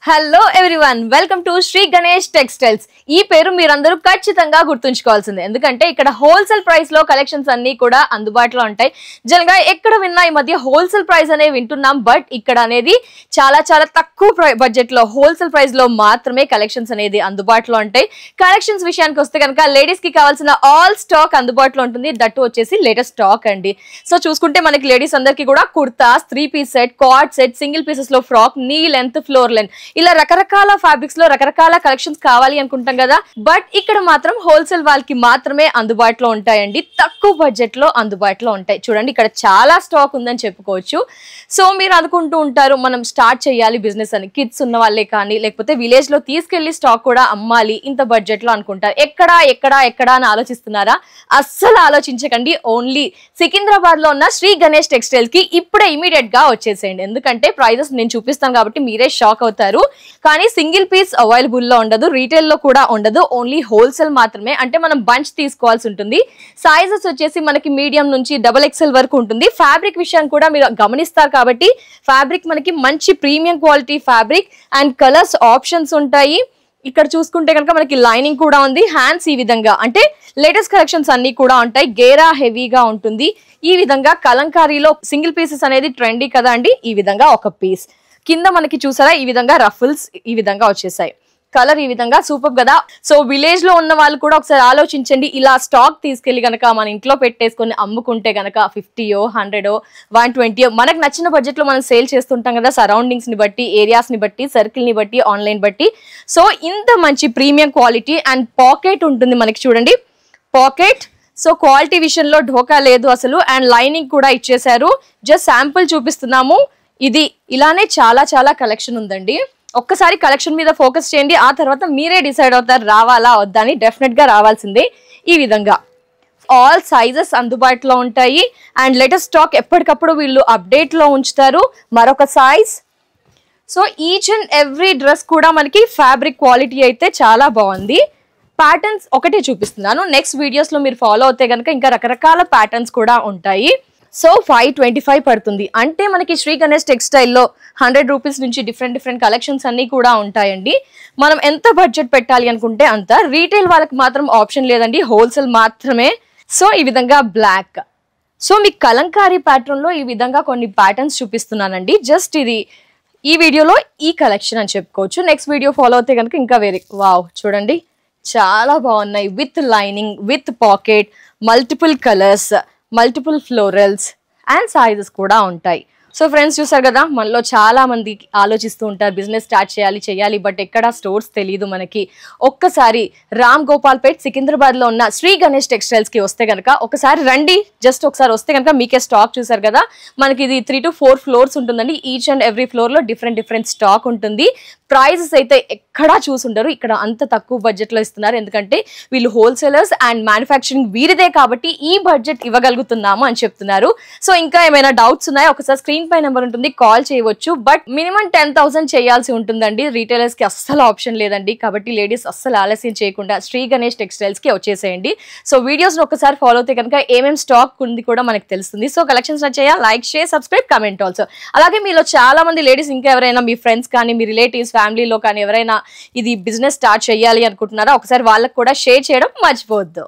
Hello everyone welcome to Shri Ganesh textiles. ఈ పేరు మీరందరూ ఖచ్చితంగా గుర్తుంచుకోవాల్సిందే, ఎందుకంటే ఇక్కడ హోల్సేల్ ప్రైస్ లో కలెక్షన్స్ అన్ని కూడా అందుబాటులో ఉంటాయి. జనరల్గా ఎక్కడ విన్నా ఈ మధ్య హోల్సేల్ ప్రైస్ అనేవి వింటున్నాం, బట్ ఇక్కడ అనేది చాలా చాలా తక్కువ బడ్జెట్ లో హోల్సేల్ ప్రైస్ లో మాత్రమే కలెక్షన్స్ అనేది అందుబాటులో ఉంటాయి. కలెక్షన్స్ విషయానికి వస్తే కనుక లేడీస్ కి కావాల్సిన ఆల్ స్టాక్ అందుబాటులో ఉంటుంది. దట్టు వచ్చేసి లేటెస్ట్ స్టాక్ అండి. సో చూసుకుంటే మనకి లేడీస్ అందరికి కూడా kurtas, 3-piece set, coord set, single pieces లో frock, knee length, floor length, ఇలా రకరకాల ఫ్యాబ్రిక్స్ లో రకరకాల కలెక్షన్స్ కావాలి అనుకుంటాం కదా, బట్ ఇక్కడ మాత్రం హోల్సేల్ వాళ్ళకి మాత్రమే అందుబాటులో ఉంటాయండి. తక్కువ బడ్జెట్ లో అందుబాటులో ఉంటాయి. చూడండి, ఇక్కడ చాలా స్టాక్ ఉందని చెప్పుకోవచ్చు. సో మీరు అనుకుంటూ ఉంటారు మనం స్టార్ట్ చేయాలి బిజినెస్ అని, కిడ్స్ ఉన్న వాళ్ళే కానీ లేకపోతే విలేజ్ లో తీసుకెళ్లి స్టాక్ కూడా అమ్మాలి ఇంత బడ్జెట్ లో అనుకుంటారు. ఎక్కడా అని ఆలోచిస్తున్నారా? అస్సలు ఆలోచించకండి. ఓన్లీ సికింద్రాబాద్ లో ఉన్న శ్రీ గణేష్ టెక్స్టైల్స్ కి ఇప్పుడే ఇమీడియట్ గా వచ్చేసేయండి. ఎందుకంటే ప్రైజెస్ నేను చూపిస్తాను కాబట్టి మీరే షాక్ అవుతారు. కానీ సింగిల్ పీస్ అవైలబుల్ లో ఉండదు, రీటైల్ లో కూడా ఉండదు, ఓన్లీ హోల్సేల్ మాత్రమే. అంటే మనం బంచ్ తీసుకోవాల్సి ఉంటుంది. సైజెస్ వచ్చేసి మనకి మీడియం నుంచి XXL వరకు ఉంటుంది. ఫ్యాబ్రిక్ విషయాన్ని కూడా మీరు గమనిస్తారు కాబట్టి ఫ్యాబ్రిక్ మనకి మంచి premium quality fabric and colours options ఉంటాయి. ఇక్కడ చూసుకుంటే కనుక మనకి లైనింగ్ కూడా ఉంది. హ్యాండ్స్ ఈ విధంగా అంటే లేటెస్ట్ కలెక్షన్స్ అన్ని కూడా ఉంటాయి. గేరా హెవీగా ఉంటుంది. ఈ విధంగా కలంకారీలో సింగిల్ పీసెస్ అనేది ట్రెండీ కదా అండి. ఈ విధంగా ఒక పీస్ కింద మనకి చూసారా, ఈ విధంగా రఫుల్స్ ఈ విధంగా వచ్చేసాయి. కలర్ ఈ విధంగా సూపర్ కదా. సో విలేజ్ లో ఉన్న వాళ్ళు కూడా ఒకసారి ఆలోచించండి. ఇలా స్టాక్ తీసుకెళ్లి గనక మన ఇంట్లో పెట్టేసుకొని అమ్ముకుంటే గనక 50, 100, 120 మనకు నచ్చిన బడ్జెట్ లో మనం సేల్ చేస్తుంటాం కదా, సరౌండింగ్స్ ని బట్టి, ఏరియాస్ ని బట్టి, సర్కిల్ ని బట్టి, ఆన్లైన్ బట్టి. సో ఇంత మంచి ప్రీమియం క్వాలిటీ అండ్ పాకెట్ ఉంటుంది మనకి. చూడండి పాకెట్. సో క్వాలిటీ విషయంలో ఢోకా లేదు అసలు. అండ్ లైనింగ్ కూడా ఇచ్చేసారు. జస్ట్ శాంపుల్ చూపిస్తున్నాము. ఇది ఇలానే చాలా చాలా కలెక్షన్ ఉందండి. ఒక్కసారి కలెక్షన్ మీద ఫోకస్ చేయండి, ఆ తర్వాత మీరే డిసైడ్ అవుతారు రావాలా వద్దా అని. డెఫినెట్ గా రావాల్సిందే. ఈ విధంగా ఆల్ సైజెస్ అందుబాటులో ఉంటాయి. అండ్ లేటెస్ట్ స్టాక్ ఎప్పటికప్పుడు వీళ్ళు అప్డేట్ లో ఉంచుతారు. మరొక size. So each and every dress కూడా మనకి ఫ్యాబ్రిక్ క్వాలిటీ అయితే చాలా బాగుంది. ప్యాటర్న్స్ ఒకటే చూపిస్తున్నాను, నెక్స్ట్ వీడియోస్ లో మీరు ఫాలో అవుతే కనుక ఇంకా రకరకాల ప్యాటర్న్స్ కూడా ఉంటాయి. సో 525 పడుతుంది. అంటే మనకి శ్రీ గణేష్ టెక్స్టైల్లో 100 రూపీస్ నుంచి డిఫరెంట్ కలెక్షన్స్ అన్ని కూడా ఉంటాయండి. మనం ఎంత బడ్జెట్ పెట్టాలి అనుకుంటే అంత. రీటైల్ వాళ్ళకి మాత్రం ఆప్షన్ లేదండి, హోల్సేల్ మాత్రమే. సో ఈ విధంగా బ్లాక్. సో మీకు కలంకారీ ప్యాటర్న్ లో ఈ విధంగా కొన్ని ప్యాటర్న్స్ చూపిస్తున్నానండి. జస్ట్ ఇది ఈ వీడియోలో ఈ కలెక్షన్ అని చెప్పుకోవచ్చు. నెక్స్ట్ వీడియో ఫాలో అవుతే కనుక ఇంకా వేరే. వావ్, చూడండి చాలా బాగున్నాయి. With lining, with pocket, multiple colours, multiple florals and sizes కూడా ఉంటాయి. సో ఫ్రెండ్స్ చూసారు కదా, మనలో చాలా మంది ఆలోచిస్తూ ఉంటారు బిజినెస్ స్టార్ట్ చేయాలి, బట్ ఎక్కడ స్టోర్స్ తెలియదు మనకి. ఒక్కసారి రామ్ గోపాల్ పేట్ సికింద్రాబాద్ లో ఉన్న శ్రీ గణేష్ టెక్స్టైల్స్ కి వస్తే కనుక ఒకసారి రండి. జస్ట్ ఒకసారి వస్తే కనుక మీకే స్టాక్ చూసారు కదా, మనకి ఇది 3 to 4 ఫ్లోర్స్ ఉంటుందండి. ఈచ్ అండ్ ఎవ్రీ ఫ్లోర్ లో డిఫరెంట్ స్టాక్ ఉంటుంది. ప్రైజెస్ అయితే ఎక్కడా చూసుంటారు. ఇక్కడ అంత తక్కువ బడ్జెట్ లో ఇస్తున్నారు, ఎందుకంటే వీళ్ళు హోల్సేలర్స్ అండ్ మ్యానుఫ్యాక్చరింగ్ వీరిదే కాబట్టి ఈ బడ్జెట్ ఇవ్వగలుగుతున్నాము అని చెప్తున్నారు. సో ఇంకా ఏమైనా డౌట్స్ ఉన్నాయో ఒకసారి స్క్రీన్ పై నెంబర్ ఉంటుంది, కాల్ చేయవచ్చు. బట్ మినిమం 10,000 చేయాల్సి ఉంటుందండి. రీటైలర్స్ కి అస్సలు ఆప్షన్ లేదండి. కాబట్టి లేడీస్ అస్సలు ఆలస్యం చేయకుండా శ్రీ గణేష్ టెక్స్టైల్స్ కి వచ్చేసేయండి. సో వీడియోస్ ఒకసారి ఫాలో అయితే కనుక ఏమేమి స్టాక్ ఉంది కూడా మనకు తెలుస్తుంది. సో కలెక్షన్స్ నచ్చాయా? Like, share, subscribe, comment also. అలాగే మీలో చాలా మంది లేడీస్ ఇంకా ఎవరైనా మీ ఫ్రెండ్స్ కానీ మీ రిలేటివ్స్, ఫ్యామిలీలో కానీ ఎవరైనా ఇది బిజినెస్ స్టార్ట్ చేయాలి అనుకుంటున్నారా, ఒకసారి వాళ్ళకి కూడా షేర్ చేయడం మర్చిపోవద్దు.